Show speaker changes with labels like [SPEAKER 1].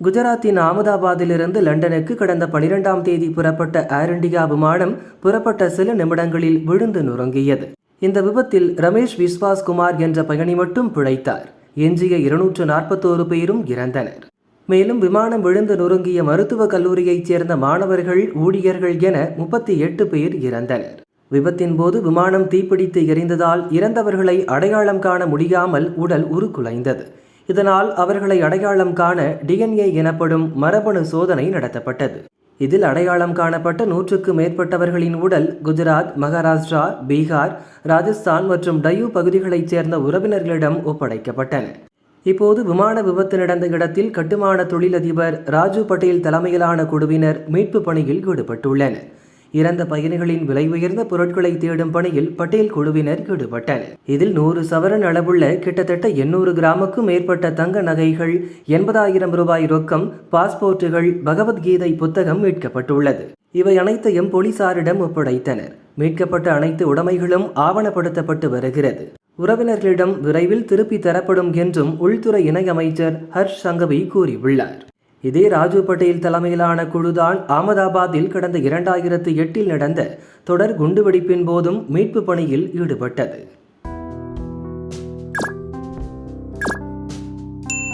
[SPEAKER 1] குஜராத்தின் அகமதாபாத்திலிருந்து லண்டனுக்கு கடந்த 12ஆம் தேதி புறப்பட்ட ஏர் இண்டியா விமானம் புறப்பட்ட சில நிமிடங்களில் விழுந்து நொறுங்கியது. இந்த விபத்தில் ரமேஷ் விஸ்வாஸ் குமார் என்ற பயணி மட்டும் பிழைத்தார். எஞ்சிய 241 பேரும் இறந்தனர். மேலும் விமானம் விழுந்து நொறுங்கிய மருத்துவக் கல்லூரியைச் சேர்ந்த மாணவர்கள், ஊழியர்கள் என 38 பேர் இறந்தனர். விபத்தின் போது விமானம் தீப்பிடித்து எரிந்ததால் இறந்தவர்களை அடையாளம் காண முடியாமல் உடல் உருக்குலைந்தது. இதனால் அவர்களை அடையாளம் காண DNA எனப்படும் மரபணு சோதனை நடத்தப்பட்டது. இதில் அடையாளம் காணப்பட்ட 100க்கும் மேற்பட்டவர்களின் உடல் குஜராத், மகாராஷ்டிரா, பீகார், ராஜஸ்தான் மற்றும் டையூ பகுதிகளைச் சேர்ந்த உறவினர்களிடம் ஒப்படைக்கப்பட்டன. இப்போது விமான விபத்து நடந்த இடத்தில் கட்டுமான தொழிலதிபர் ராஜு பட்டேல் தலைமையிலான குழுவினர் மீட்பு பணியில் ஈடுபட்டுள்ளனர். இறந்த பயணிகளின் விலை உயர்ந்த பொருட்களை தேடும் பணியில் பட்டேல் குழுவினர் ஈடுபட்டனர். இதில் 100 சவரன் அளவுள்ள கிட்டத்தட்ட 800 கிராமுக்கும் மேற்பட்ட தங்க நகைகள், 80,000 ரூபாய் ரொக்கம், பாஸ்போர்ட்டுகள், பகவத்கீதை புத்தகம் மீட்கப்பட்டுள்ளது. இவை அனைத்தையும் போலீசாரிடம் ஒப்படைத்தனர். மீட்கப்பட்ட அனைத்து உடைமைகளும் ஆவணப்படுத்தப்பட்டு வருகிறது. உறவினர்களிடம் விரைவில் திருப்பி தரப்படும் என்றும் உள்துறை இணையமைச்சர் ஹர்ஷ் சங்கவி கூறியுள்ளார். இதே ராஜு பட்டேல் தலைமையிலான குழுதான் அகமதாபாத்தில் கடந்த 2008 நடந்த தொடர் குண்டுவெடிப்பின் போதும் மீட்பு பணியில் ஈடுபட்டது.